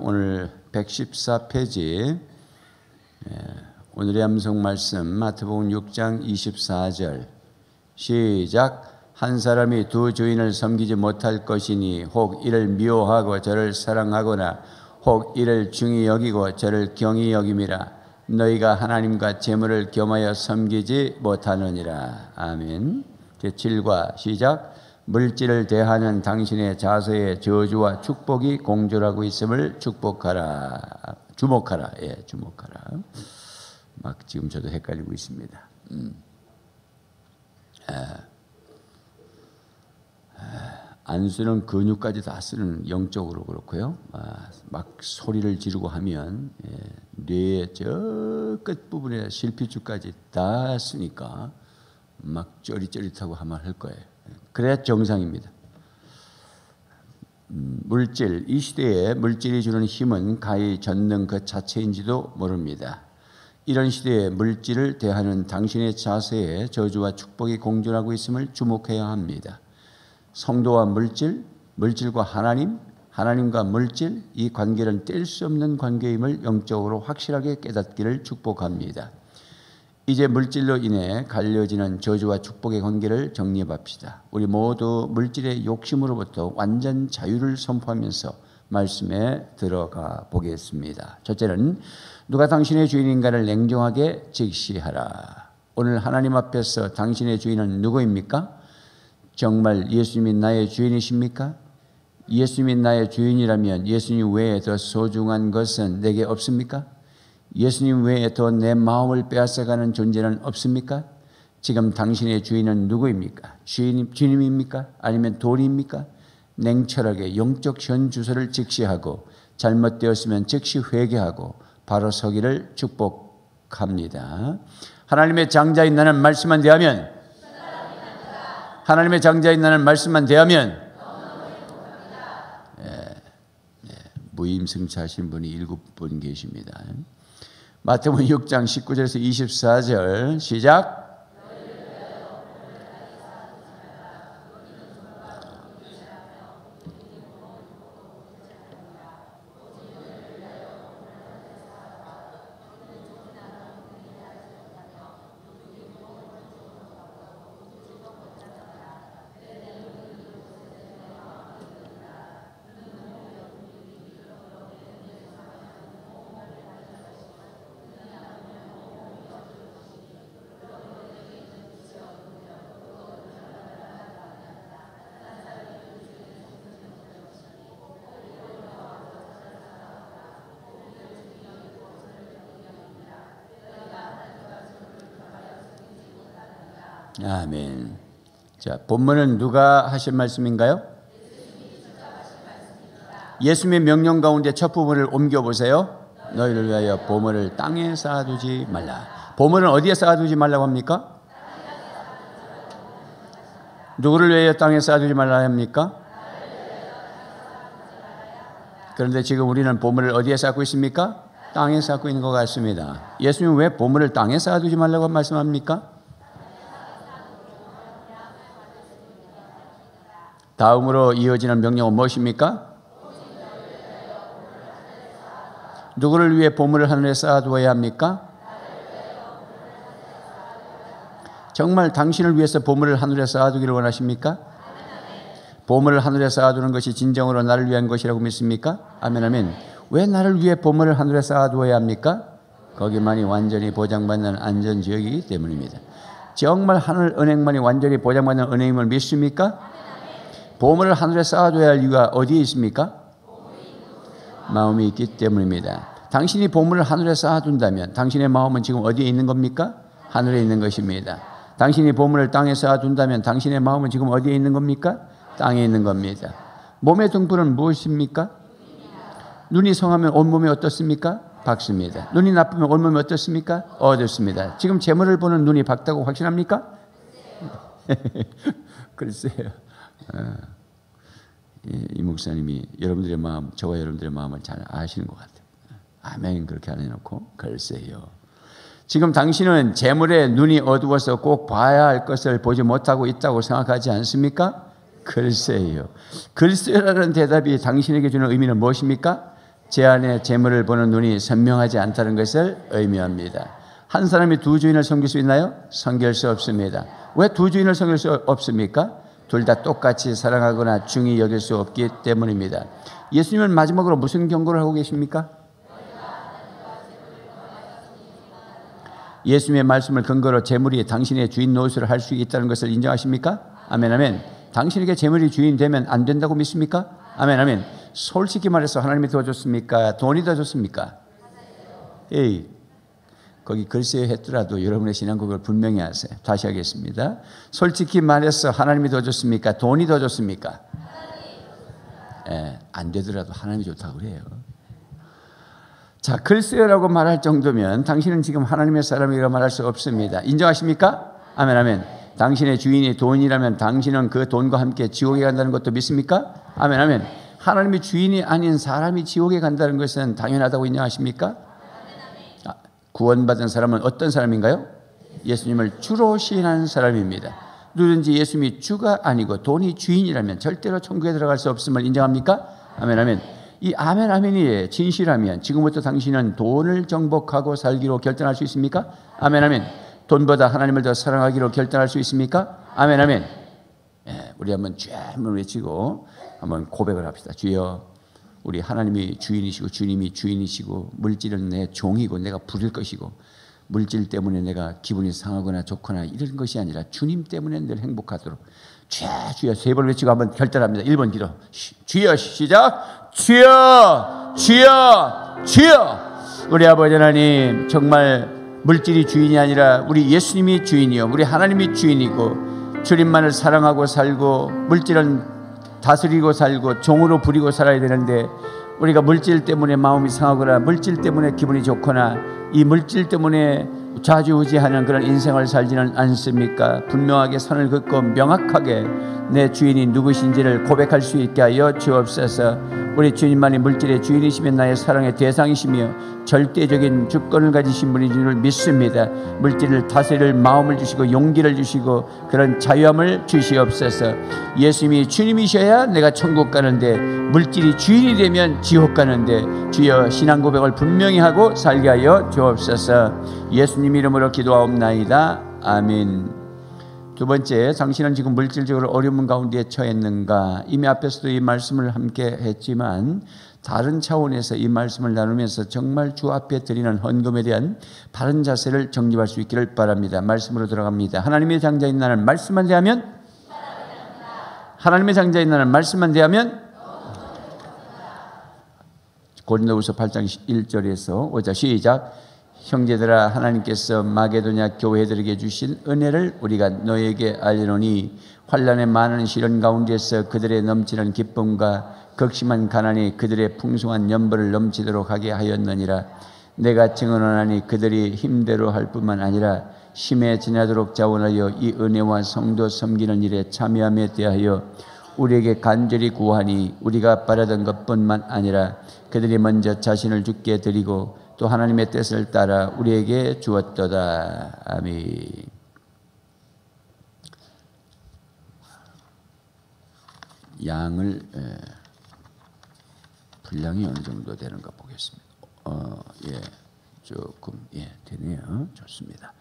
오늘 114페이지 오늘의 암송 말씀 마태복음 6장 24절 시작. 한 사람이 두 주인을 섬기지 못할 것이니 혹 이를 미워하고 저를 사랑하거나 혹 이를 중히 여기고 저를 경히 여김이라. 너희가 하나님과 재물을 겸하여 섬기지 못하느니라. 아멘. 제7과 시작. 물질을 대하는 당신의 자세에 저주와 축복이 공존하고 있음을 축복하라. 주목하라. 예, 주목하라. 막 지금 저도 헷갈리고 있습니다. 안수는 근육까지 다 쓰는 영적으로 그렇고요. 막 소리를 지르고 하면 뇌의 저 끝부분에 실핏줄까지 다 쓰니까 막 쩌릿쩌릿하고 하면 할 거예요. 그래야 정상입니다. 물질, 이 시대에 물질이 주는 힘은 가히 전능 그 자체인지도 모릅니다. 이런 시대에 물질을 대하는 당신의 자세에 저주와 축복이 공존하고 있음을 주목해야 합니다. 성도와 물질, 물질과 하나님, 하나님과 물질, 이 관계는 뗄 수 없는 관계임을 영적으로 확실하게 깨닫기를 축복합니다. 이제 물질로 인해 갈려지는 저주와 축복의 관계를 정리합시다. 우리 모두 물질의 욕심으로부터 완전 자유를 선포하면서 말씀에 들어가 보겠습니다. 첫째는 누가 당신의 주인인가를 냉정하게 직시하라. 오늘 하나님 앞에서 당신의 주인은 누구입니까? 정말 예수님이 나의 주인이십니까? 예수님이 나의 주인이라면 예수님 외에 더 소중한 것은 내게 없습니까? 예수님 외에 더 내 마음을 빼앗아가는 존재는 없습니까? 지금 당신의 주인은 누구입니까? 주님입니까? 아니면 돈입니까? 냉철하게 영적 현주소를 직시하고 잘못되었으면 즉시 회개하고 바로 서기를 축복합니다. 하나님의 장자인 나는 말씀만 대하면, 하나님의 장자인 나는 말씀만 대하면, 무임승차하신 분이 7분 계십니다. 마태복음 6장 19절에서 24절 시작. 아멘. 자, 본문은 누가 하신 말씀인가요? 예수님의 명령 가운데 첫 부분을 옮겨보세요. 너희를 위하여 보물을 땅에 쌓아두지 말라. 보물은 어디에 쌓아두지 말라고 합니까? 누구를 위하여 땅에 쌓아두지 말라 합니까? 그런데 지금 우리는 보물을 어디에 쌓고 있습니까? 땅에 쌓고 있는 것 같습니다. 예수님은 왜 보물을 땅에 쌓아두지 말라고 말씀합니까? 다음으로 이어지는 명령은 무엇입니까? 누구를 위해 보물을 하늘에 쌓아두어야 합니까? 정말 당신을 위해서 보물을 하늘에 쌓아두기를 원하십니까? 보물을 하늘에 쌓아두는 것이 진정으로 나를 위한 것이라고 믿습니까? 아멘, 아멘. 왜 나를 위해 보물을 하늘에 쌓아두어야 합니까? 거기만이 완전히 보장받는 안전지역이기 때문입니다. 정말 하늘 은행만이 완전히 보장받는 은행임을 믿습니까? 보물을 하늘에 쌓아둬야 할 이유가 어디에 있습니까? 마음이 있기 때문입니다. 당신이 보물을 하늘에 쌓아둔다면 당신의 마음은 지금 어디에 있는 겁니까? 하늘에 있는 것입니다. 당신이 보물을 땅에 쌓아둔다면 당신의 마음은 지금 어디에 있는 겁니까? 땅에 있는 겁니다. 몸의 등불은 무엇입니까? 눈이 성하면 온몸이 어떻습니까? 밝습니다. 눈이 나쁘면 온몸이 어떻습니까? 어둡습니다. 지금 재물을 보는 눈이 밝다고 확신합니까? 글쎄요. 이 목사님이 여러분들의 마음, 저와 여러분들의 마음을 잘 아시는 것 같아요. 아멘. 그렇게 안 해놓고 글쎄요. 지금 당신은 재물에 눈이 어두워서 꼭 봐야 할 것을 보지 못하고 있다고 생각하지 않습니까? 글쎄요. 글쎄라는 대답이 당신에게 주는 의미는 무엇입니까? 제 안에 재물을 보는 눈이 선명하지 않다는 것을 의미합니다. 한 사람이 두 주인을 섬길 수 있나요? 섬길 수 없습니다. 왜 두 주인을 섬길 수 없습니까? 둘 다 똑같이 사랑하거나 중히 여길 수 없기 때문입니다. 예수님은 마지막으로 무슨 경고를 하고 계십니까? 예수님의 말씀을 근거로 재물이 당신의 주인 노릇을 할 수 있다는 것을 인정하십니까? 아멘, 아멘. 당신에게 재물이 주인 되면 안 된다고 믿습니까? 아멘, 아멘. 솔직히 말해서 하나님이 더 좋습니까? 돈이 더 좋습니까? 에이, 거기 글쎄요 했더라도 여러분의 신앙 고백을 분명히 하세요. 다시 하겠습니다. 솔직히 말해서 하나님이 더 좋습니까? 돈이 더 좋습니까? 예, 안 되더라도 하나님이 좋다고 그래요. 자, 글쎄요라고 말할 정도면 당신은 지금 하나님의 사람이라고 말할 수 없습니다. 인정하십니까? 아멘, 아멘. 당신의 주인이 돈이라면 당신은 그 돈과 함께 지옥에 간다는 것도 믿습니까? 아멘, 아멘. 하나님이 주인이 아닌 사람이 지옥에 간다는 것은 당연하다고 인정하십니까? 구원받은 사람은 어떤 사람인가요? 예수님을 주로 시인하는 사람입니다. 누구든지 예수님이 주가 아니고 돈이 주인이라면 절대로 천국에 들어갈 수 없음을 인정합니까? 아멘, 아멘. 이 아멘, 아멘이 진실하면 지금부터 당신은 돈을 정복하고 살기로 결단할 수 있습니까? 아멘, 아멘. 돈보다 하나님을 더 사랑하기로 결단할 수 있습니까? 아멘, 아멘. 예, 우리 한번 주 한번 외치고 한번 고백을 합시다. 주여, 우리 하나님이 주인이시고 주님이 주인이시고 물질은 내 종이고 내가 부릴 것이고 물질 때문에 내가 기분이 상하거나 좋거나 이런 것이 아니라 주님 때문에 늘 행복하도록 주여 세 번 외치고 한번 결단합니다. 1번 기도. 주여, 시작. 주여, 주여, 주여. 우리 아버지 하나님, 정말 물질이 주인이 아니라 우리 예수님이 주인이요 우리 하나님이 주인이고 주님만을 사랑하고 살고 물질은 다스리고 살고 종으로 부리고 살아야 되는데 우리가 물질 때문에 마음이 상하거나 물질 때문에 기분이 좋거나 이 물질 때문에 좌지우지하는 그런 인생을 살지는 않습니까? 분명하게 선을 긋고 명확하게 내 주인이 누구신지를 고백할 수 있게 하여 주옵소서. 우리 주님만이 물질의 주인이시면 나의 사랑의 대상이시며 절대적인 주권을 가지신 분인 줄 믿습니다. 물질을 다스릴 마음을 주시고 용기를 주시고 그런 자유함을 주시옵소서. 예수님이 주님이셔야 내가 천국 가는데 물질이 주인이 되면 지옥 가는데 주여 신앙 고백을 분명히 하고 살게 하여 주옵소서. 예수님 이름으로 기도하옵나이다. 아멘. 두 번째, 당신은 지금 물질적으로 어려운 가운데 처했는가? 이미 앞에서도 이 말씀을 함께 했지만 다른 차원에서 이 말씀을 나누면서 정말 주 앞에 드리는 헌금에 대한 바른 자세를 정립할 수 있기를 바랍니다. 말씀으로 들어갑니다. 하나님의 장자인 나는 말씀만 대하면 하나님의 장자인 나는 말씀만 대하면 고린도후서 8장 1절에서 5절 시작. 형제들아, 하나님께서 마게도냐 교회들에게 주신 은혜를 우리가 너에게 알리노니 환난의 많은 시련 가운데서 그들의 넘치는 기쁨과 극심한 가난이 그들의 풍성한 연보를 넘치도록 하게 하였느니라. 내가 증언하니 그들이 힘대로 할 뿐만 아니라 심에 지나도록 자원하여 이 은혜와 성도 섬기는 일에 참여함에 대하여 우리에게 간절히 구하니 우리가 바라던 것뿐만 아니라 그들이 먼저 자신을 주께 드리고 또 하나님의 뜻을 따라 우리에게 주었도다. 아멘. 양을 분량이 어느 정도 되는가 보겠습니다. 예, 조금 되네요. 좋습니다.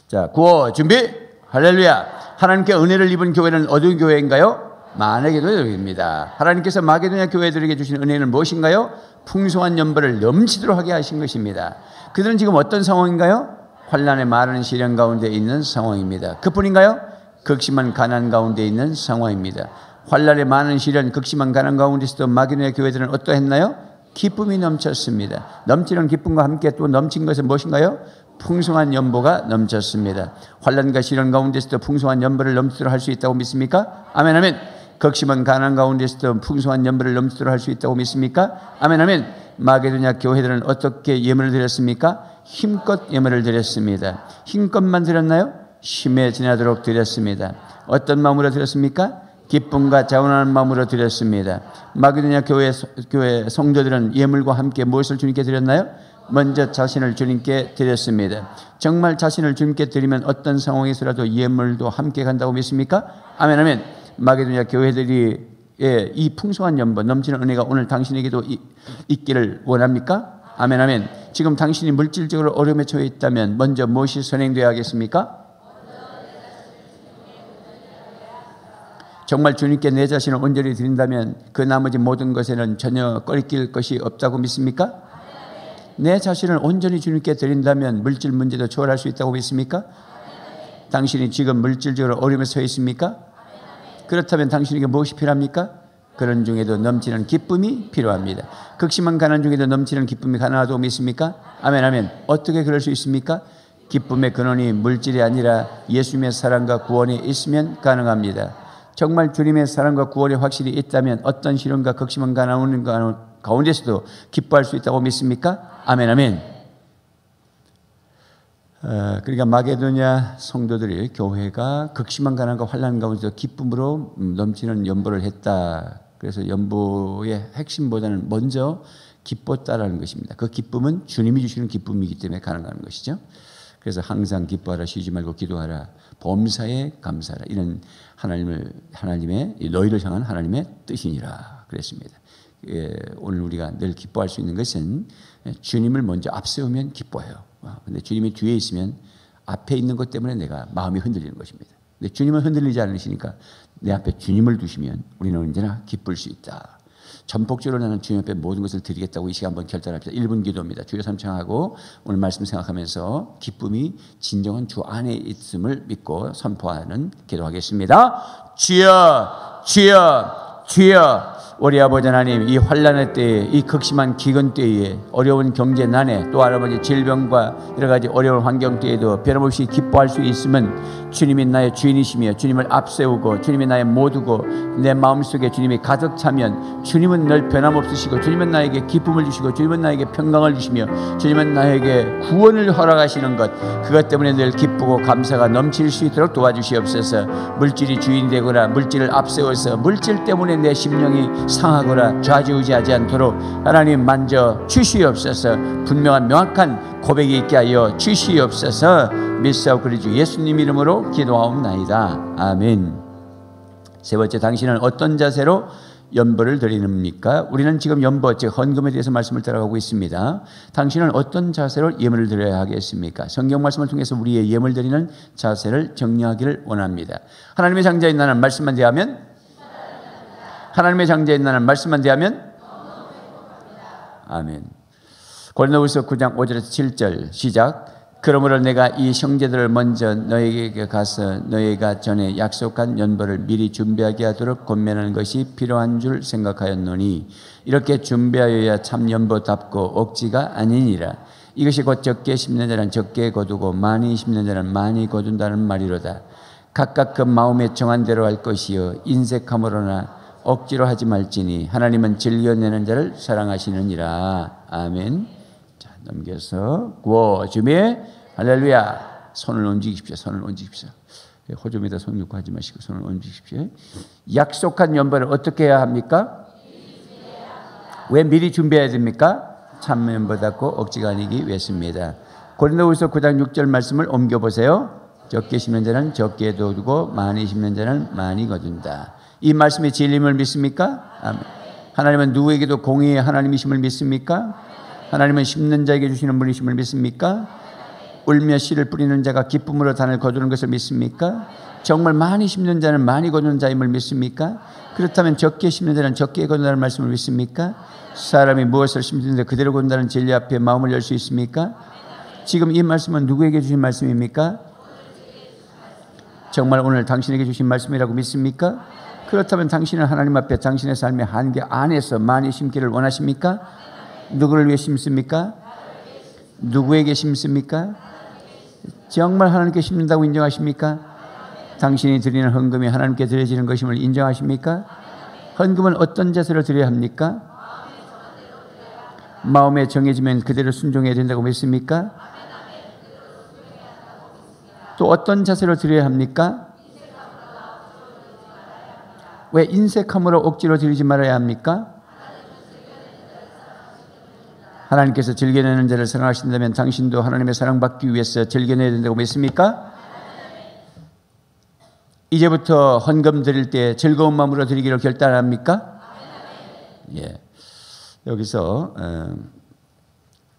자, 구호 준비. 할렐루야. 하나님께 은혜를 입은 교회는 어떤 교회인가요? 마게도냐입니다. 하나님께서 마게도냐 교회들에게 주신 은혜는 무엇인가요? 풍성한 연보를 넘치도록 하게 하신 것입니다. 그들은 지금 어떤 상황인가요? 환난의 많은 시련 가운데 있는 상황입니다. 그뿐인가요? 극심한 가난 가운데 있는 상황입니다. 환난의 많은 시련, 극심한 가난 가운데서도 마게도냐 교회들은 어떠했나요? 기쁨이 넘쳤습니다. 넘치는 기쁨과 함께 또 넘친 것은 무엇인가요? 풍성한 연보가 넘쳤습니다. 환난과 시련 가운데서도 풍성한 연보를 넘치도록 할 수 있다고 믿습니까? 아멘, 아멘. 극심한 가난 가운데서도 풍성한 연보를 넘치도록 할 수 있다고 믿습니까? 아멘, 아멘. 마게도냐 교회들은 어떻게 예물을 드렸습니까? 힘껏 예물을 드렸습니다. 힘껏만 드렸나요? 심에 지나도록 드렸습니다. 어떤 마음으로 드렸습니까? 기쁨과 자원하는 마음으로 드렸습니다. 마게도냐 교회 성도들은 예물과 함께 무엇을 주님께 드렸나요? 먼저 자신을 주님께 드렸습니다. 정말 자신을 주님께 드리면 어떤 상황에서라도 예물도 함께 간다고 믿습니까? 아멘, 아멘. 마게도냐 교회들이 예, 이 풍성한 연보, 넘치는 은혜가 오늘 당신에게도 있기를 원합니까? 아멘, 아멘. 지금 당신이 물질적으로 어려움에 처해 있다면 먼저 무엇이 선행되어야 하겠습니까? 정말 주님께 내 자신을 온전히 드린다면 그 나머지 모든 것에는 전혀 꺼리낄 것이 없다고 믿습니까? 내 자신을 온전히 주님께 드린다면 물질 문제도 초월할 수 있다고 믿습니까? 당신이 지금 물질적으로 어려움에 처해 있습니까? 그렇다면 당신에게 무엇이 필요합니까? 그런 중에도 넘치는 기쁨이 필요합니다. 극심한 가난 중에도 넘치는 기쁨이 가능하다고 믿습니까? 아멘, 아멘. 어떻게 그럴 수 있습니까? 기쁨의 근원이 물질이 아니라 예수님의 사랑과 구원이 있으면 가능합니다. 정말 주님의 사랑과 구원이 확실히 있다면 어떤 시련과 극심한 가난 가운데서도 기뻐할 수 있다고 믿습니까? 아멘, 아멘. 그러니까 마게도냐 성도들이 교회가 극심한 가난과 환난 가운데서 기쁨으로 넘치는 연보를 했다. 그래서 연보의 핵심보다는 먼저 기뻤다라는 것입니다. 그 기쁨은 주님이 주시는 기쁨이기 때문에 가능한 것이죠. 그래서 항상 기뻐하라, 쉬지 말고 기도하라, 범사에 감사하라, 이런 하나님의 너희를 향한 하나님의 뜻이니라 그랬습니다. 오늘 우리가 늘 기뻐할 수 있는 것은 주님을 먼저 앞세우면 기뻐해요. 근데 주님이 뒤에 있으면 앞에 있는 것 때문에 내가 마음이 흔들리는 것입니다. 근데 주님은 흔들리지 않으시니까 내 앞에 주님을 두시면 우리는 언제나 기쁠 수 있다. 전폭적으로 나는 주님 앞에 모든 것을 드리겠다고 이 시간 한번 결단합시다. 1분 기도입니다. 주여 삼창하고 오늘 말씀 생각하면서 기쁨이 진정한 주 안에 있음을 믿고 선포하는 기도하겠습니다. 주여, 주여, 주여. 우리 아버지 하나님, 이 환난의 때에, 이 극심한 기근 때에, 어려운 경제난에, 또 할아버지 질병과 여러 가지 어려운 환경 때에도 변함없이 기뻐할 수 있으면 주님이 나의 주인이시며 주님을 앞세우고 주님이 나의 모두고 내 마음속에 주님이 가득 차면 주님은 늘 변함없으시고 주님은 나에게 기쁨을 주시고 주님은 나에게 평강을 주시며 주님은 나에게 구원을 허락하시는 것, 그것 때문에 늘 기쁘고 감사가 넘칠 수 있도록 도와주시옵소서. 물질이 주인이 되거나 물질을 앞세워서 물질 때문에 내 심령이 상하거나 좌지우지하지 않도록 하나님 만져 주시옵소서. 분명한 명확한 고백이 있게 하여 주시옵소서. 믿사옵고 그리주 예수님 이름으로 기도하옵나이다. 아멘. 세 번째, 당신은 어떤 자세로 연보를 드리는입니까? 우리는 지금 연보, 즉 헌금에 대해서 말씀을 따라가고 있습니다. 당신은 어떤 자세로 예물을 드려야 하겠습니까? 성경 말씀을 통해서 우리의 예물 드리는 자세를 정리하기를 원합니다. 하나님의 장자인 나는 말씀만 대하면, 하나님의 장자인 나는 말씀만 대하면 아멘. 고린도후서 9장 5절에서 7절 시작. 그러므로 내가 이 형제들을 먼저 너희에게 가서 너희가 전에 약속한 연보를 미리 준비하게 하도록 권면하는 것이 필요한 줄 생각하였노니 이렇게 준비하여야 참 연보답고 억지가 아니니라. 이것이 곧 적게 심는 자는 적게 거두고 많이 심는 자는 많이 거둔다는 말이로다. 각각 그 마음에 정한 대로 할 것이요 인색함으로나 억지로 하지 말지니 하나님은 즐겨내는 자를 사랑하시느니라. 아멘. 자, 넘겨서 구호 준비. 할렐루야. 손을 움직이십시오. 손을 움직이십시오. 호흡에다 손 놓고 하지 마시고 손을 움직이십시오. 약속한 연보를 어떻게 해야 합니까? 왜 미리 준비해야 됩니까? 참 연보답고 억지가 아니기 위해서입니다. 고린도후서 9장 6절 말씀을 옮겨보세요. 적게 심는 자는 적게 거두고 많이 심는 자는 많이 거둔다. 이 말씀의 진리임을 믿습니까? 아멘. 하나님은 누구에게도 공의의 하나님이심을 믿습니까? 하나님은 심는 자에게 주시는 분이심을 믿습니까? 울며 씨를 뿌리는 자가 기쁨으로 단을 거두는 것을 믿습니까? 정말 많이 심는 자는 많이 거두는 자임을 믿습니까? 그렇다면 적게 심는 자는 적게 거둔다는 말씀을 믿습니까? 사람이 무엇을 심는데 그대로 거둔다는 진리 앞에 마음을 열 수 있습니까? 지금 이 말씀은 누구에게 주신 말씀입니까? 정말 오늘 당신에게 주신 말씀이라고 믿습니까? 그렇다면 당신은 하나님 앞에 당신의 삶의 한계 안에서 많이 심기를 원하십니까? 누구를 위해 심습니까? 누구에게 심습니까? 정말 하나님께 심는다고 인정하십니까? 당신이 드리는 헌금이 하나님께 드려지는 것임을 인정하십니까? 헌금은 어떤 자세로 드려야 합니까? 마음에 정해지면 그대로 순종해야 된다고 믿습니까? 또 어떤 자세로 드려야 합니까? 왜 인색함으로 억지로 드리지 말아야 합니까? 하나님께서 즐겨내는 자를 사랑하신다면 당신도 하나님의 사랑받기 위해서 즐겨내야 된다고 믿습니까? 이제부터 헌금 드릴 때 즐거운 마음으로 드리기로 결단합니까? 예. 여기서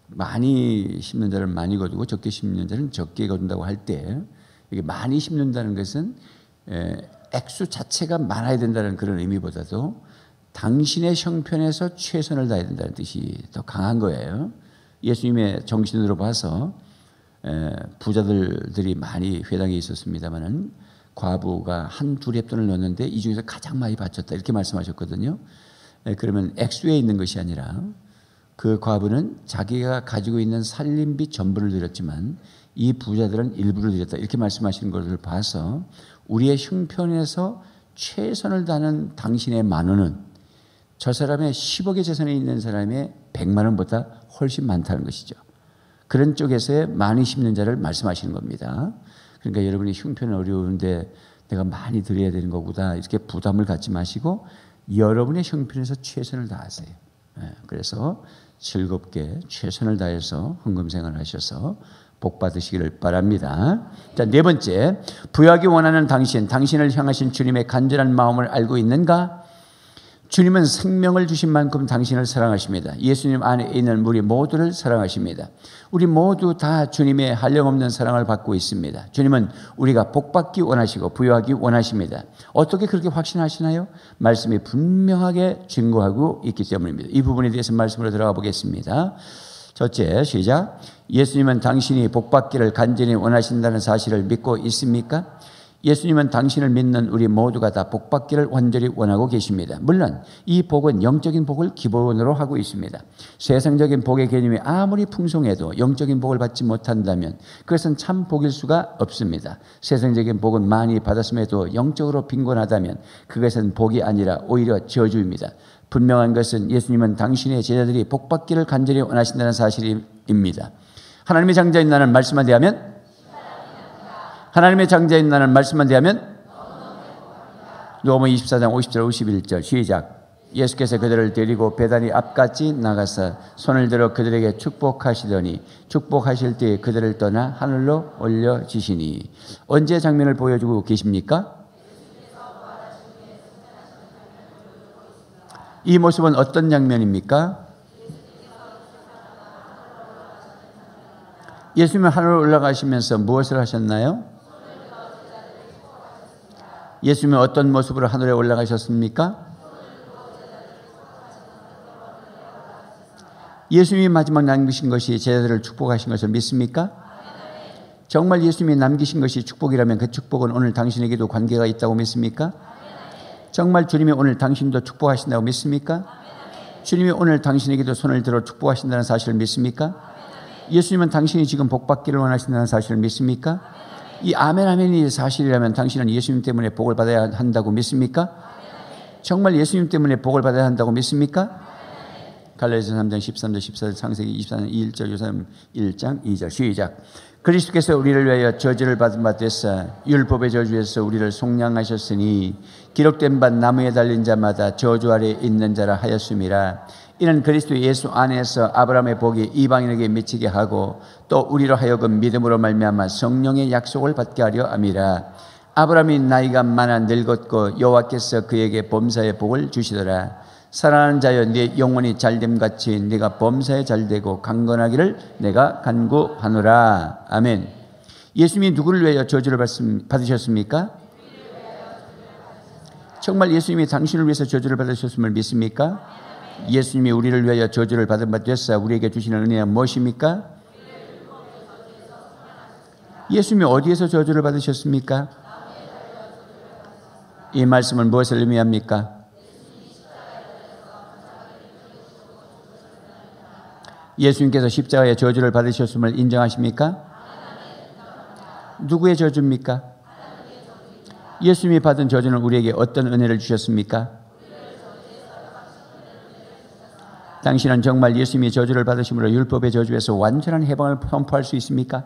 많이 심는 자는 많이 거두고 적게 심는 자는 적게 거둔다고 할 때 이게 많이 심는다는 것은 액수 자체가 많아야 된다는 그런 의미보다도 당신의 형편에서 최선을 다해야 된다는 뜻이 더 강한 거예요. 예수님의 정신으로 봐서 부자들이 많이 회당에 있었습니다만은 과부가 한두 렙돈을 넣었는데 이 중에서 가장 많이 바쳤다 이렇게 말씀하셨거든요. 그러면 액수에 있는 것이 아니라 그 과부는 자기가 가지고 있는 살림비 전부를 드렸지만 이 부자들은 일부를 드렸다 이렇게 말씀하시는 것을 봐서 우리의 형편에서 최선을 다하는 당신의 만 원은 저 사람의 10억의 재산이 있는 사람의 100만 원보다 훨씬 많다는 것이죠. 그런 쪽에서의 많이 심는 자를 말씀하시는 겁니다. 그러니까 여러분이 형편이 어려운데 내가 많이 드려야 되는 거구나 이렇게 부담을 갖지 마시고 여러분의 형편에서 최선을 다하세요. 그래서 즐겁게 최선을 다해서 헌금 생활을 하셔서 복 받으시기를 바랍니다. 자, 네 번째, 부여하기 원하는 당신을 향하신 주님의 간절한 마음을 알고 있는가? 주님은 생명을 주신 만큼 당신을 사랑하십니다. 예수님 안에 있는 우리 모두를 사랑하십니다. 우리 모두 다 주님의 한량없는 사랑을 받고 있습니다. 주님은 우리가 복받기 원하시고 부여하기 원하십니다. 어떻게 그렇게 확신하시나요? 말씀이 분명하게 증거하고 있기 때문입니다. 이 부분에 대해서 말씀으로 들어가 보겠습니다. 첫째, 시작. 예수님은 당신이 복받기를 간절히 원하신다는 사실을 믿고 있습니까? 예수님은 당신을 믿는 우리 모두가 다 복받기를 완전히 원하고 계십니다. 물론 이 복은 영적인 복을 기본으로 하고 있습니다. 세상적인 복의 개념이 아무리 풍성해도 영적인 복을 받지 못한다면 그것은 참 복일 수가 없습니다. 세상적인 복은 많이 받았음에도 영적으로 빈곤하다면 그것은 복이 아니라 오히려 저주입니다. 분명한 것은 예수님은 당신의 제자들이 복받기를 간절히 원하신다는 사실입니다. 하나님의 장자인 나는 말씀만 대하면 하나님의 장자인 나는 말씀만 대하면 누가복음 24장 50절 51절 시작. 예수께서 그들을 데리고 베다니 앞까지 나가서 손을 들어 그들에게 축복하시더니 축복하실 때 그들을 떠나 하늘로 올려지시니. 언제 장면을 보여주고 계십니까? 이 모습은 어떤 장면입니까? 예수님은 하늘로 올라가시면서 무엇을 하셨나요? 예수님은 어떤 모습으로 하늘에 올라가셨습니까? 예수님이 마지막 남기신 것이 제자들을 축복하신 것을 믿습니까? 정말 예수님이 남기신 것이 축복이라면 그 축복은 오늘 당신에게도 관계가 있다고 믿습니까? 정말 주님이 오늘 당신도 축복하신다고 믿습니까? 주님이 오늘 당신에게도 손을 들어 축복하신다는 사실을 믿습니까? 예수님은 당신이 지금 복받기를 원하신다는 사실을 믿습니까? 이 아멘 아멘이 사실이라면 당신은 예수님 때문에 복을 받아야 한다고 믿습니까? 정말 예수님 때문에 복을 받아야 한다고 믿습니까? 갈라디아서 3장 13절 14절 창세기 24장 1절 요사람 1장 2절 시작. 그리스도께서 우리를 위하여 저주를 받은 바 됐사 율법의 저주에서 우리를 속량하셨으니 기록된 바 나무에 달린 자마다 저주 아래 있는 자라 하였음이라. 이는 그리스도 예수 안에서 아브라함의 복이 이방인에게 미치게 하고 또 우리로 하여금 믿음으로 말미암아 성령의 약속을 받게 하려 함이라. 아브라함이 나이가 많아 늙었고 여호와께서 그에게 범사의 복을 주시더라. 사랑하는 자여 네 영혼이 잘됨같이 네가 범사에 잘되고 강건하기를 내가 간구하노라. 아멘. 예수님이 누구를 위하여 저주를 받으셨습니까? 정말 예수님이 당신을 위해서 저주를 받으셨음을 믿습니까? 예수님이 우리를 위하여 저주를 받은 바 됐사 우리에게 주시는 은혜는 무엇입니까? 예수님이 어디에서 저주를 받으셨습니까? 이 말씀은 무엇을 의미합니까? 예수님께서 십자가의 저주를 받으셨음을 인정하십니까? 누구의 저주입니까? 예수님이 받은 저주는 우리에게 어떤 은혜를 주셨습니까? 당신은 정말 예수님이 저주를 받으심으로 율법의 저주에서 완전한 해방을 선포할 수 있습니까?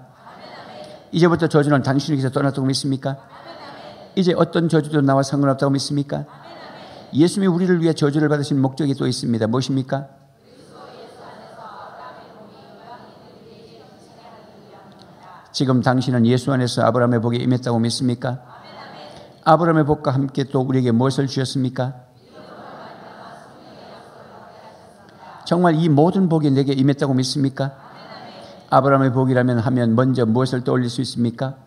이제부터 저주는 당신에게서 떠났다고 믿습니까? 이제 어떤 저주도 나와 상관없다고 믿습니까? 예수님이 우리를 위해 저주를 받으신 목적이 또 있습니다. 무엇입니까? 지금 당신은 예수 안에서 아브라함의 복에 임했다고 믿습니까? 아브라함의 복과 함께 또 우리에게 무엇을 주셨습니까? 정말 이 모든 복이 내게 임했다고 믿습니까? 아브라함의 복이라면 하면 먼저 무엇을 떠올릴 수 있습니까?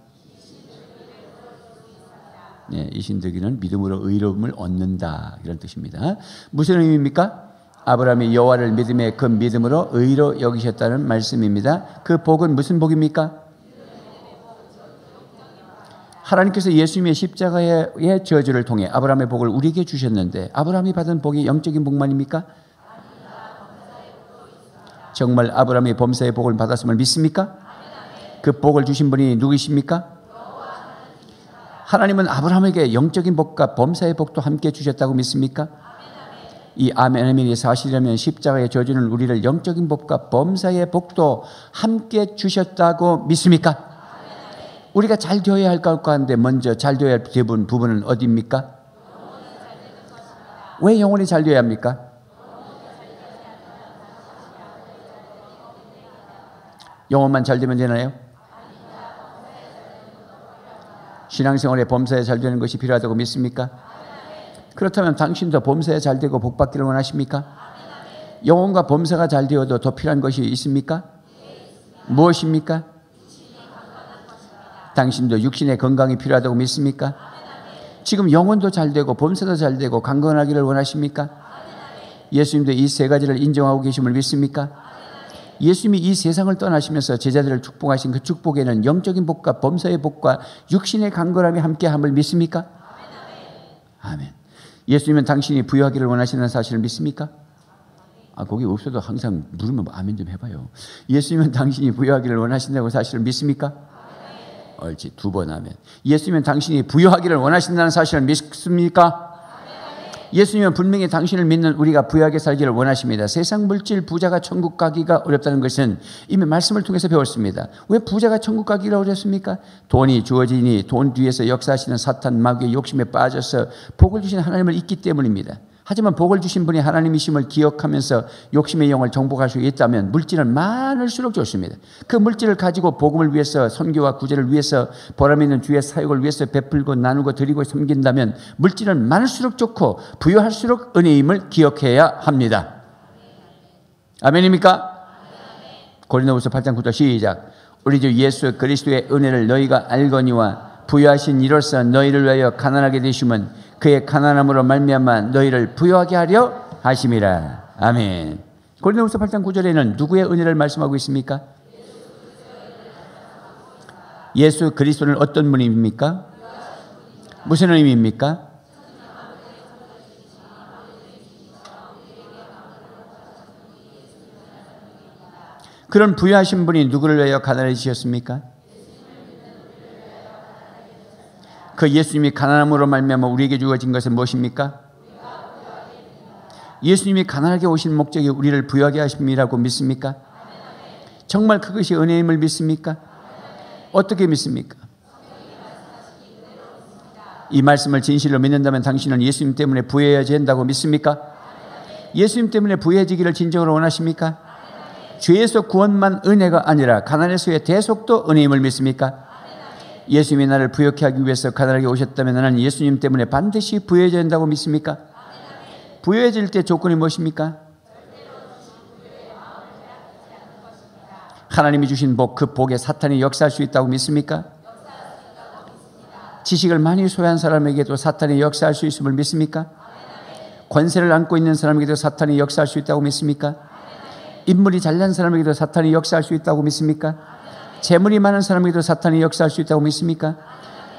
네, 이 신득이는 믿음으로 의로움을 얻는다, 이런 뜻입니다. 무슨 의미입니까? 아브라함이 여호와를 믿음에 그 믿음으로 의로 여기셨다는 말씀입니다. 그 복은 무슨 복입니까? 하나님께서 예수님의 십자가의 저주를 통해 아브라함의 복을 우리에게 주셨는데 아브라함이 받은 복이 영적인 복만입니까? 정말 아브라함이 범사의 복을 받았음을 믿습니까? 그 복을 주신 분이 누구이십니까? 하나님은 아브라함에게 영적인 복과 범사의 복도 함께 주셨다고 믿습니까? 이 아멘이 사실이라면 십자가의 저주는 우리를 영적인 복과 범사의 복도 함께 주셨다고 믿습니까? 우리가 잘 되어야 할 것 가운데 먼저 잘 되어야 할 부분은 어디입니까? 왜 영혼이 잘 되어야 합니까? 영혼만 잘 되면 되나요? 신앙생활에 범사에 잘 되는 것이 필요하다고 믿습니까? 그렇다면 당신도 범사에 잘 되고 복받기를 원하십니까? 영혼과 범사가 잘 되어도 더 필요한 것이 있습니까? 무엇입니까? 당신도 육신의 건강이 필요하다고 믿습니까? 지금 영혼도 잘 되고 범사도 잘 되고 강건하기를 원하십니까? 예수님도 이 세 가지를 인정하고 계심을 믿습니까? 예수님이 이 세상을 떠나시면서 제자들을 축복하신 그 축복에는 영적인 복과 범사의 복과 육신의 강건함이 함께함을 믿습니까? 아멘. 예수님은 당신이 부유하기를 원하시는 사실을 믿습니까? 거기 없어도 항상 누르면 아멘 좀 해봐요. 예수님은 당신이 부유하기를 원하신다고 사실을 믿습니까? 옳지, 2번 아멘. 예수님은 당신이 부유하기를 원하신다는 사실을 믿습니까? 예수님은 분명히 당신을 믿는 우리가 부유하게 살기를 원하십니다. 세상 물질 부자가 천국 가기가 어렵다는 것은 이미 말씀을 통해서 배웠습니다. 왜 부자가 천국 가기가 어렵습니까? 돈이 주어지니 돈 뒤에서 역사하시는 사탄 마귀의 욕심에 빠져서 복을 주신 하나님을 잊기 때문입니다. 하지만 복을 주신 분이 하나님이심을 기억하면서 욕심의 영을 정복할 수 있다면 물질은 많을수록 좋습니다. 그 물질을 가지고 복음을 위해서, 선교와 구제를 위해서, 보람 있는 주의 사역을 위해서 베풀고 나누고 드리고 섬긴다면 물질은 많을수록 좋고 부유할수록 은혜임을 기억해야 합니다. 아멘입니까? 고린도후서 8장 9절 시작. 우리 주 예수 그리스도의 은혜를 너희가 알거니와 부유하신 이로써 너희를 위하여 가난하게 되심은 그의 가난함으로 말미암아 너희를 부유하게 하려 하심이라. 아멘. 고린도후서 8장 9절에는 누구의 은혜를 말씀하고 있습니까? 예수 그리스도는 어떤 분입니까? 무슨 의미입니까? 그런 부유하신 분이 누구를 위하여 가난해지셨습니까? 그 예수님이 가난함으로 말미암아 우리에게 주어진 것은 무엇입니까? 예수님이 가난하게 오신 목적이 우리를 부유하게 하심이라고 믿습니까? 정말 그것이 은혜임을 믿습니까? 어떻게 믿습니까? 이 말씀을 진실로 믿는다면 당신은 예수님 때문에 부유해야 된다고 믿습니까? 예수님 때문에 부유해지기를 진정으로 원하십니까? 죄에서 구원만 은혜가 아니라 가난에서의 대속도 은혜임을 믿습니까? 예수님이 나를 부유케 하기 위해서 가난하게 오셨다면 나는 예수님 때문에 반드시 부유해져야 된다고 믿습니까? 부유해질 때 조건이 무엇입니까? 하나님이 주신 복, 그 복에 사탄이 역사할 수 있다고 믿습니까? 지식을 많이 소유한 사람에게도 사탄이 역사할 수 있음을 믿습니까? 권세를 안고 있는 사람에게도 사탄이 역사할 수 있다고 믿습니까? 인물이 잘난 사람에게도 사탄이 역사할 수 있다고 믿습니까? 재물이 많은 사람에게도 사탄이 역사할 수 있다고 믿습니까?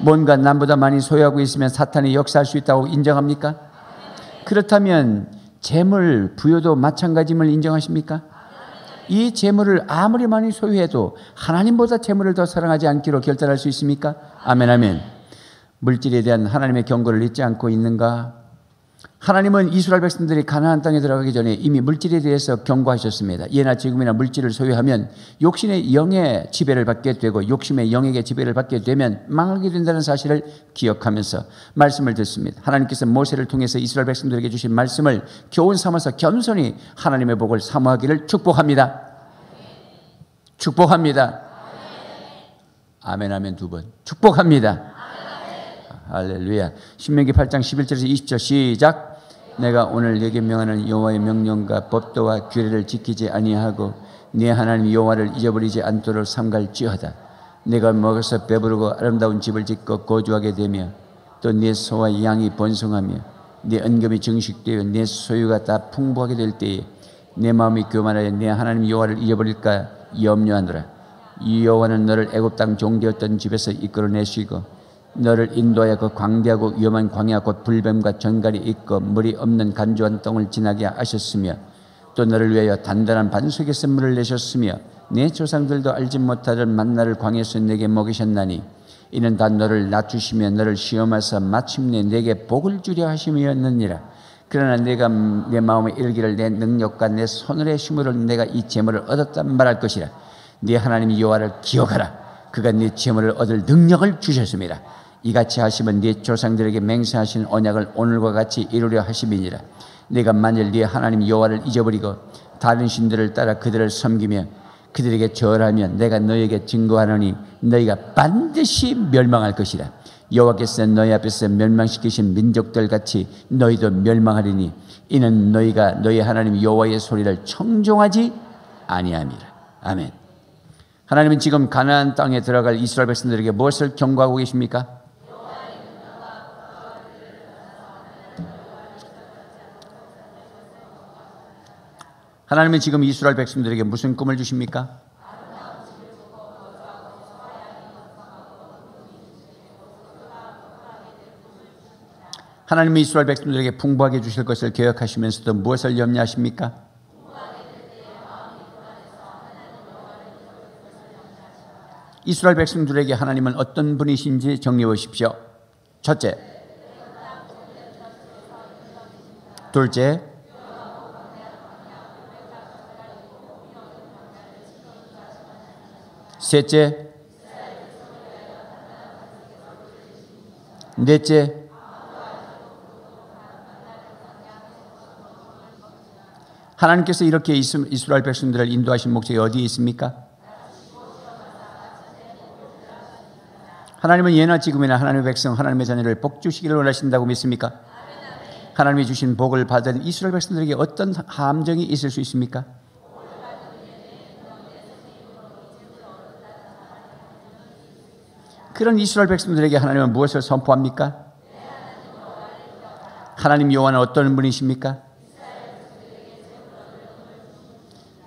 뭔가 남보다 많이 소유하고 있으면 사탄이 역사할 수 있다고 인정합니까? 그렇다면 재물, 부여도 마찬가지임을 인정하십니까? 이 재물을 아무리 많이 소유해도 하나님보다 재물을 더 사랑하지 않기로 결단할 수 있습니까? 아멘, 아멘. 물질에 대한 하나님의 경고를 잊지 않고 있는가? 하나님은 이스라엘 백성들이 가나안 땅에 들어가기 전에 이미 물질에 대해서 경고하셨습니다. 예나 지금이나 물질을 소유하면 욕심의 영의 지배를 받게 되고 욕심의 영에게 지배를 받게 되면 망하게 된다는 사실을 기억하면서 말씀을 듣습니다. 하나님께서 모세를 통해서 이스라엘 백성들에게 주신 말씀을 교훈 삼아서 겸손히 하나님의 복을 사모하기를 축복합니다. 축복합니다. 아멘, 아멘 2번. 축복합니다. 할렐루야. 신명기 8장 11절에서 20절 시작. 내가 오늘 네게 명하는 여호와의 명령과 법도와 규례를 지키지 아니하고 네 하나님 여호와를 잊어버리지 않도록 삼갈지어다. 내가 먹어서 배부르고 아름다운 집을 짓고 거주하게 되며 또 네 소와 양이 번성하며 네 언금이 증식되어 네 소유가 다 풍부하게 될 때에 내 마음이 교만하여 내 하나님 여호와를 잊어버릴까 염려하노라. 여호와는 너를 애굽 땅 종되었던 집에서 이끌어내시고 너를 인도하여 그 광대하고 위험한 광야 곧 불뱀과 전갈이 있고 물이 없는 간조한 땅을 지나게 하셨으며 또 너를 위하여 단단한 반석에서 물을 내셨으며 내 조상들도 알지 못하던 만나를 광야에서 내게 먹이셨나니 이는 다 너를 낮추시며 너를 시험하사 마침내 내게 복을 주려 하심이었느니라. 그러나 내가 내 마음에 이르기를 내 능력과 내 손을의 힘으로 내가 이 재물을 얻었다 말할 것이라. 네 하나님 여호와를 기억하라. 그가 네 재물을 얻을 능력을 주셨습니다. 이같이 하시면 네 조상들에게 맹세하신 언약을 오늘과 같이 이루려 하심이니라. 네가 만일 네 하나님 여호와를 잊어버리고 다른 신들을 따라 그들을 섬기며 그들에게 절하면 내가 너희에게 증거하노니 너희가 반드시 멸망할 것이라. 여호와께서 너희 앞에서 멸망시키신 민족들 같이 너희도 멸망하리니 이는 너희가 너희 하나님 여호와의 소리를 청종하지 아니함이라. 아멘. 하나님은 지금 가나안 땅에 들어갈 이스라엘 백성들에게 무엇을 경고하고 계십니까? 하나님은 지금 이스라엘 백성들에게 무슨 꿈을 주십니까? 하나님은 이스라엘 백성들에게 풍부하게 주실 것을 계획하시면서도 무엇을 염려하십니까? 이스라엘 백성들에게 하나님은 어떤 분이신지 정리해 보십시오. 첫째, 둘째, 셋째, 넷째, 하나님께서 이렇게 이스라엘 백성들을 인도하신 목적이 어디에 있습니까? 하나님은 예나 지금이나 하나님의 백성, 하나님의 자녀를 복 주시기를 원하신다고 믿습니까? 하나님이 주신 복을 받은 이스라엘 백성들에게 어떤 함정이 있을 수 있습니까? 그런 이스라엘 백성들에게 하나님은 무엇을 선포합니까? 하나님 여호와는 어떤 분이십니까?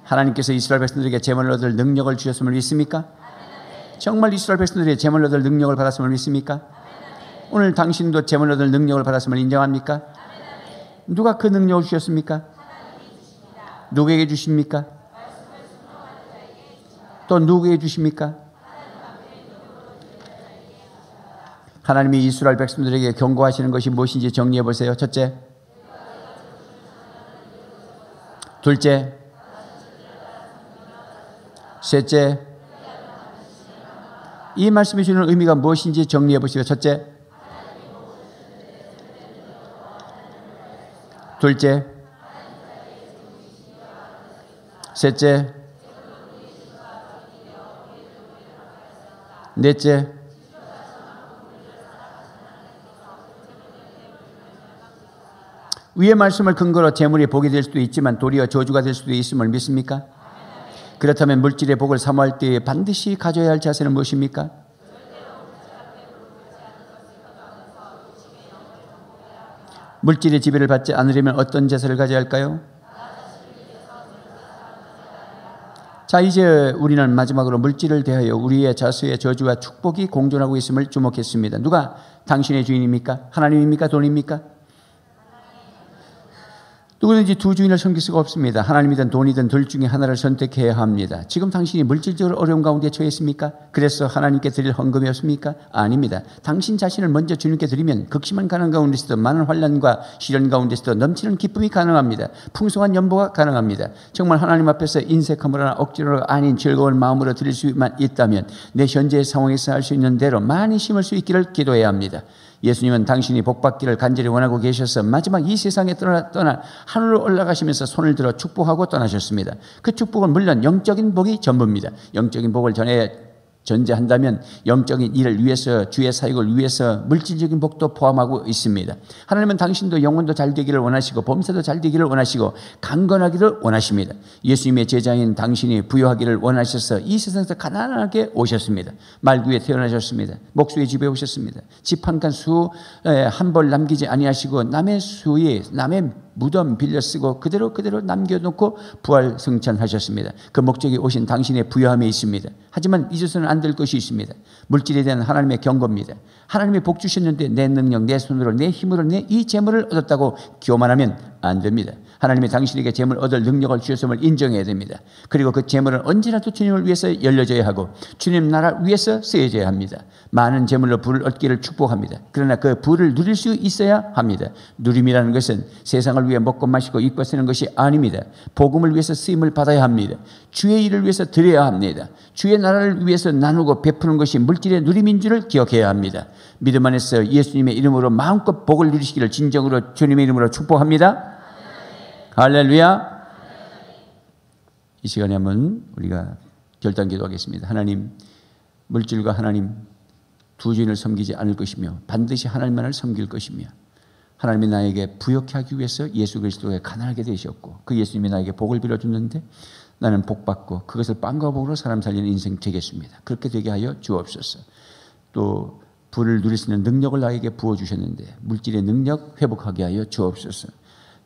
하나님께서 이스라엘 백성들에게 재물을 얻을 능력을 주셨음을 믿습니까? 정말 이스라엘 백성들이 재물을 얻을 능력을 받았음을 믿습니까? 오늘 당신도 재물을 얻을 능력을 받았음을 인정합니까? 누가 그 능력을 주셨습니까? 누구에게 주십니까? 또 누구에게 주십니까? 하나님이 이스라엘 백성들에게 경고하시는 것이 무엇인지 정리해 보세요. 첫째, 둘째, 셋째, 이 말씀이 주는 의미가 무엇인지 정리해 보시고 첫째, 둘째, 셋째, 넷째, 위의 말씀을 근거로 재물이 복이 될 수도 있지만 도리어 저주가 될 수도 있음을 믿습니까? 그렇다면 물질의 복을 사모할 때에 반드시 가져야 할 자세는 무엇입니까? 물질의 지배를 받지 않으려면 어떤 자세를 가져야 할까요? 자, 이제 우리는 마지막으로 물질을 대하여 우리의 자수의 저주와 축복이 공존하고 있음을 주목했습니다. 누가 당신의 주인입니까? 하나님입니까? 돈입니까? 누구든지 두 주인을 섬길 수가 없습니다. 하나님이든 돈이든 둘 중에 하나를 선택해야 합니다. 지금 당신이 물질적으로 어려운 가운데 처해 있습니까? 그래서 하나님께 드릴 헌금이었습니까? 아닙니다. 당신 자신을 먼저 주님께 드리면 극심한 가난 가운데서도 많은 환난과 시련 가운데서도 넘치는 기쁨이 가능합니다. 풍성한 연보가 가능합니다. 정말 하나님 앞에서 인색함으로나 억지로가 아닌 즐거운 마음으로 드릴 수만 있다면 내 현재의 상황에서 할 수 있는 대로 많이 심을 수 있기를 기도해야 합니다. 예수님은 당신이 복받기를 간절히 원하고 계셔서 마지막 이 세상에 떠나 하늘로 올라가시면서 손을 들어 축복하고 떠나셨습니다. 그 축복은 물론 영적인 복이 전부입니다. 영적인 복을 전해 존재한다면 영적인 일을 위해서, 주의 사역을 위해서 물질적인 복도 포함하고 있습니다. 하나님은 당신도 영혼도 잘 되기를 원하시고 범사도 잘 되기를 원하시고 강건하기를 원하십니다. 예수님의 제자인 당신이 부유하기를 원하셔서 이 세상에서 가난하게 오셨습니다. 말구에 태어나셨습니다. 목수의 집에 오셨습니다. 집 한 칸 수 한 벌 남기지 아니하시고 남의 수에 남의 무덤 빌려 쓰고 그대로 남겨놓고 부활 승천하셨습니다. 그 목적이 오신 당신의 부유함에 있습니다. 하지만 잊어서는 안 될 것이 있습니다. 물질에 대한 하나님의 경고입니다. 하나님이 복 주셨는데 내 능력, 내 손으로, 내 힘으로 내 이 재물을 얻었다고 교만하면 안 됩니다. 하나님이 당신에게 재물 얻을 능력을 주셨음을 인정해야 됩니다. 그리고 그 재물은 언제라도 주님을 위해서 열려져야 하고 주님 나라 위해서 쓰여져야 합니다. 많은 재물로 부를 얻기를 축복합니다. 그러나 그 부를 누릴 수 있어야 합니다. 누림이라는 것은 세상을 위해 먹고 마시고 입고 쓰는 것이 아닙니다. 복음을 위해서 쓰임을 받아야 합니다. 주의 일을 위해서 드려야 합니다. 주의 나라를 위해서 나누고 베푸는 것이 물질의 누림인 줄을 기억해야 합니다. 믿음 안에서 예수님의 이름으로 마음껏 복을 누리시기를 진정으로 주님의 이름으로 축복합니다. 할렐루야. 이 시간에 한번 우리가 결단 기도하겠습니다. 하나님, 물질과 하나님 두 주인을 섬기지 않을 것이며 반드시 하나님만을 섬길 것이며 하나님이 나에게 부욕해 하기 위해서 예수 그리스도에 가난하게 되셨고 그 예수님이 나에게 복을 빌어줬는데 나는 복받고 그것을 빵과 복으로 사람 살리는 인생 되겠습니다. 그렇게 되게 하여 주옵소서. 또 부를 누릴 수 있는 능력을 나에게 부어주셨는데 물질의 능력 회복하게 하여 주옵소서.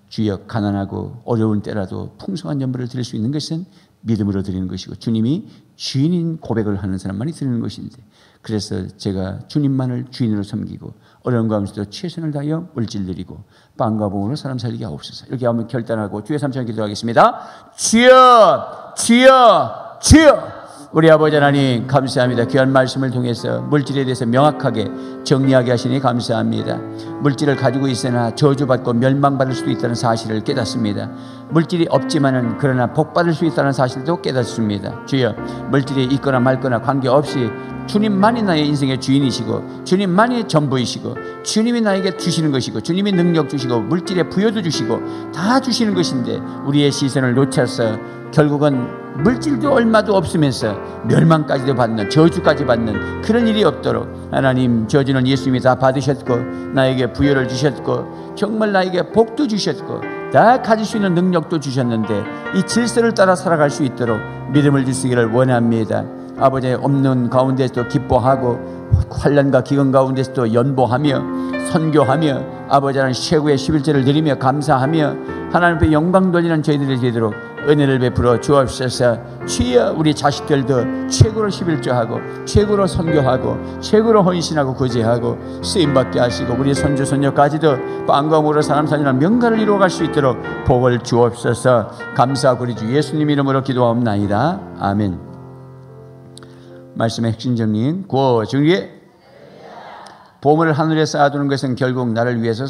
주여, 가난하고 어려운 때라도 풍성한 연물을 드릴 수 있는 것은 믿음으로 드리는 것이고 주님이 주인인 고백을 하는 사람만이 드리는 것인데 그래서 제가 주님만을 주인으로 섬기고 어려운 가운데서도 최선을 다하여 물질 드리고 빵과 복으로 사람 살리게 하옵소서. 이렇게 한번 결단하고 주의 삼천 기도하겠습니다. 주여, 주여, 주여. 우리 아버지 하나님 감사합니다. 귀한 말씀을 통해서 물질에 대해서 명확하게 정리하게 하시니 감사합니다. 물질을 가지고 있으나 저주받고 멸망받을 수도 있다는 사실을 깨닫습니다. 물질이 없지만은 그러나 복받을 수 있다는 사실도 깨닫습니다. 주여, 물질이 있거나 말거나 관계없이 주님만이 나의 인생의 주인이시고 주님만이 전부이시고 주님이 나에게 주시는 것이고 주님이 능력 주시고 물질의 부여도 주시고 다 주시는 것인데 우리의 시선을 놓쳐서 결국은 물질도 얼마도 없으면서 멸망까지도 받는, 저주까지 받는 그런 일이 없도록 하나님, 저주는 예수님이 다 받으셨고 나에게 부여를 주셨고 정말 나에게 복도 주셨고 다 가질 수 있는 능력도 주셨는데 이 질서를 따라 살아갈 수 있도록 믿음을 주시기를 원합니다. 아버지의 없는 가운데서도 기뻐하고 환난과 기근 가운데서도 연보하며 선교하며 아버지는 최고의 11절을 드리며 감사하며 하나님 앞에 영광 돌리는 저희들이 되도록 은혜를 베풀어 주옵소서. 주여, 우리 자식들도 최고로 11조하고 최고로 선교하고 최고로 헌신하고 구제하고 쓰임받게 하시고 우리 손주 손녀까지도 빵과 물로 사람 살리는 명가를 이루어갈 수 있도록 복을 주옵소서. 감사하고 우리 주 예수님 이름으로 기도하옵나이다. 아멘. 말씀의 핵심 정리인 구호 정리에 보물을 하늘에 쌓아두는 것은 결국 나를 위해서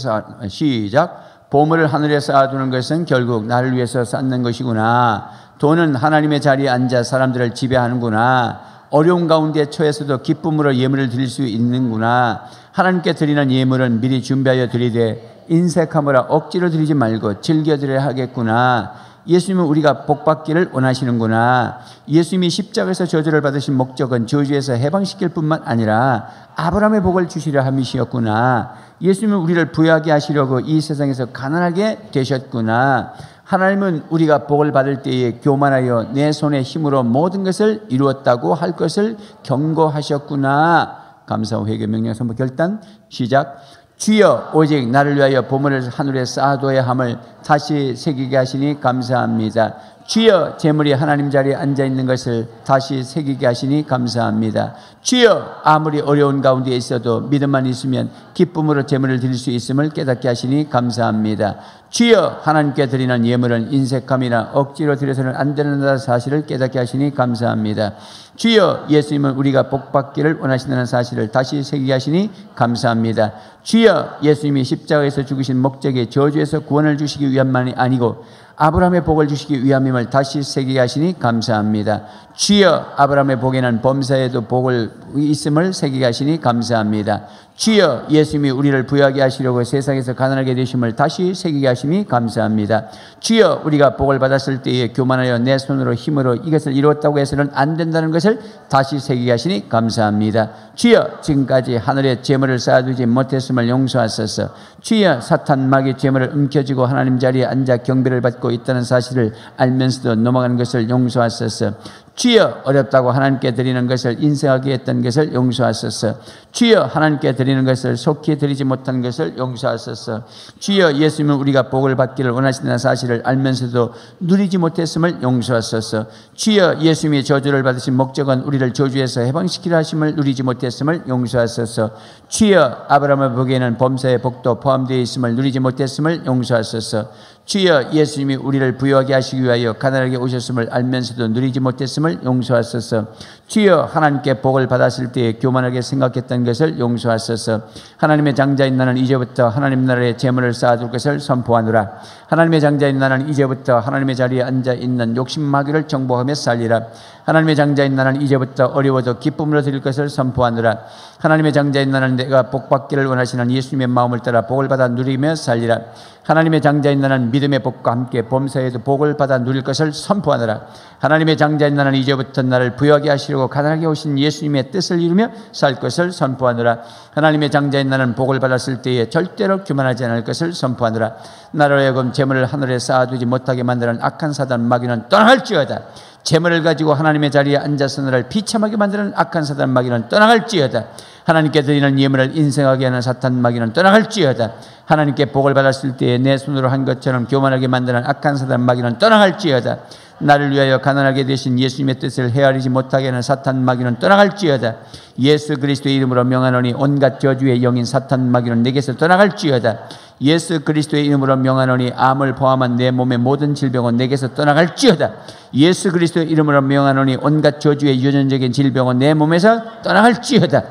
시작. 보물을 하늘에 쌓아두는 것은 결국 나를 위해서 쌓는 것이구나. 돈은 하나님의 자리에 앉아 사람들을 지배하는구나. 어려운 가운데 처해서도 기쁨으로 예물을 드릴 수 있는구나. 하나님께 드리는 예물은 미리 준비하여 드리되 인색함으로 억지로 드리지 말고 즐겨 드려야 하겠구나. 예수님은 우리가 복받기를 원하시는구나. 예수님이 십자가에서 저주를 받으신 목적은 저주에서 해방시킬 뿐만 아니라 아브라함의 복을 주시려 함이시였구나. 예수님은 우리를 부유하게 하시려고 이 세상에서 가난하게 되셨구나. 하나님은 우리가 복을 받을 때에 교만하여 내 손의 힘으로 모든 것을 이루었다고 할 것을 경고하셨구나. 감사와 회개 명령 선포 결단 시작. 주여, 오직 나를 위하여 보물을 하늘에 쌓아둬야 함을 다시 새기게 하시니 감사합니다. 주여, 재물이 하나님 자리에 앉아있는 것을 다시 새기게 하시니 감사합니다. 주여, 아무리 어려운 가운데 있어도 믿음만 있으면 기쁨으로 재물을 드릴 수 있음을 깨닫게 하시니 감사합니다. 주여, 하나님께 드리는 예물은 인색함이나 억지로 드려서는 안 되는 사실을 깨닫게 하시니 감사합니다. 주여, 예수님은 우리가 복받기를 원하신다는 사실을 다시 새기게 하시니 감사합니다. 주여, 예수님이 십자가에서 죽으신 목적이 저주에서 구원을 주시기 위함만이 아니고 아브라함의 복을 주시기 위함임을 다시 새기게 하시니 감사합니다. 주여 아브라함의 복에는 범사에도 복을 있음을 새기게 하시니 감사합니다. 주여 예수님이 우리를 부유하게 하시려고 세상에서 가난하게 되심을 다시 새기게 하시니 감사합니다. 주여 우리가 복을 받았을 때에 교만하여 내 손으로 힘으로 이것을 이루었다고 해서는 안 된다는 것을 다시 새기게 하시니 감사합니다. 주여 지금까지 하늘에 재물을 쌓아두지 못했음을 용서하소서. 주여 사탄 마귀 재물을 움켜쥐고 하나님 자리에 앉아 경배를 받고 있다는 사실을 알면서도 넘어가는 것을 용서하소서. 주여 어렵다고 하나님께 드리는 것을 인색하게 했던 것을 용서하소서. 주여 하나님께 드리는 것을 속히 드리지 못한 것을 용서하소서. 주여 예수님은 우리가 복을 받기를 원하신다는 사실을 알면서도 누리지 못했음을 용서하소서. 주여 예수님이 저주를 받으신 목적은 우리를 저주에서 해방시키려 하심을 누리지 못했음을 용서하소서. 주여 아브라함의 복에는 범사의 복도 포함되어 있음을 누리지 못했음을 용서하소서. 주여 예수님이 우리를 부유하게 하시기 위하여 가난하게 오셨음을 알면서도 누리지 못했음을 용서하소서. 주여 하나님께 복을 받았을 때에 교만하게 생각했던 것을 용서하소서. 하나님의 장자인 나는 이제부터 하나님 나라의 재물을 쌓아둘 것을 선포하노라. 하나님의 장자인 나는 이제부터 하나님의 자리에 앉아있는 욕심 마귀를 정복하며 살리라. 하나님의 장자인 나는 이제부터 어려워도 기쁨으로 드릴 것을 선포하노라. 하나님의 장자인 나는 내가 복받기를 원하시는 예수님의 마음을 따라 복을 받아 누리며 살리라. 하나님의 장자인 나는 믿음의 복과 함께 범사에도 복을 받아 누릴 것을 선포하노라. 하나님의 장자인 나는 이제부터 나를 부유하게 하시려고 가난하게 오신 예수님의 뜻을 이루며 살 것을 선포하노라. 하나님의 장자인 나는 복을 받았을 때에 절대로 교만하지 않을 것을 선포하노라. 나로 하여금 재물을 하늘에 쌓아두지 못하게 만드는 악한 사단 마귀는 떠나갈지어다. 재물을 가지고 하나님의 자리에 앉아서 나를 비참하게 만드는 악한 사단 마귀는 떠나갈지어다. 하나님께 드리는 예물을 인생하게 하는 사탄 마귀는 떠나갈지어다. 하나님께 복을 받았을 때에 내 손으로 한 것처럼 교만하게 만드는 악한 사단 마귀는 떠나갈지어다. 나를 위하여 가난하게 되신 예수님의 뜻을 헤아리지 못하게 하는 사탄 마귀는 떠나갈지어다. 예수 그리스도의 이름으로 명하노니 온갖 저주의 영인 사탄 마귀는 내게서 떠나갈지어다. 예수 그리스도의 이름으로 명하노니 암을 포함한 내 몸의 모든 질병은 내게서 떠나갈지어다. 예수 그리스도의 이름으로 명하노니 온갖 저주의 유전적인 질병은 내 몸에서 떠나갈지어다.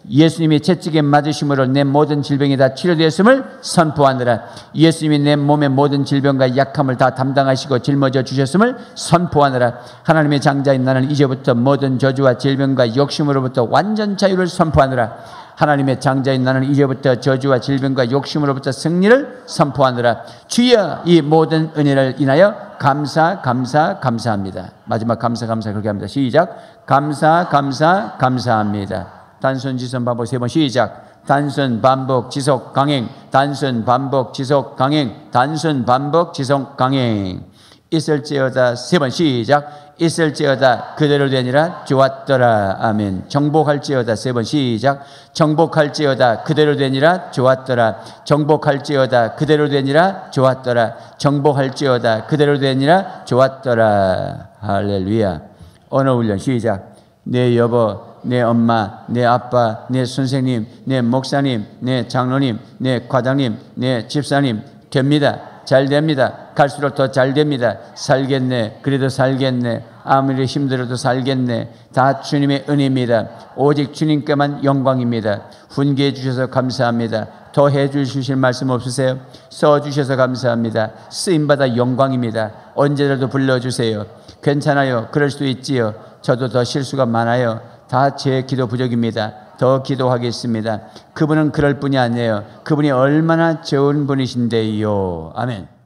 예수님이 채찍에 맞으심으로 내 모든 질병이 다 치료되었음을 선포하느라. 예수님이 내 몸의 모든 질병과 약함을 다 담당하시고 짊어져 주셨음을 선포하느라. 하나님의 장자인 나는 이제부터 모든 저주와 질병과 욕심으로부터 완전 자유를 선포하느라. 하나님의 장자인 나는 이제부터 저주와 질병과 욕심으로부터 승리를 선포하느라. 주여 이 모든 은혜를 인하여 감사합니다. 마지막 감사 그렇게 합니다. 시작. 감사합니다. 단순 지선 반복 3번 시작. 단순 반복 지속 강행. 단순 반복 지속 강행. 단순 반복 지속 강행. 있을지어다 3번 시작. 있을지어다 그대로 되니라 좋았더라. 아멘. 정복할지어다 3번 시작. 정복할지어다 그대로 되니라 좋았더라. 정복할지어다 그대로 되니라 좋았더라. 정복할지어다 그대로 되니라 좋았더라. 할렐루야. 언어 훈련 시작. 내 여보, 내 엄마, 내 아빠, 내 선생님, 내 목사님, 내 장로님, 내 과장님, 내 집사님 됩니다. 잘 됩니다. 갈수록 더 잘 됩니다. 살겠네. 그래도 살겠네. 아무리 힘들어도 살겠네. 다 주님의 은혜입니다. 오직 주님께만 영광입니다. 훈계해 주셔서 감사합니다. 더 해주실 말씀 없으세요? 써주셔서 감사합니다. 쓰임받아 영광입니다. 언제라도 불러주세요. 괜찮아요. 그럴 수도 있지요. 저도 더 실수가 많아요. 다 제 기도 부족입니다. 더 기도하겠습니다. 그분은 그럴 뿐이 아니에요. 그분이 얼마나 좋은 분이신데요. 아멘.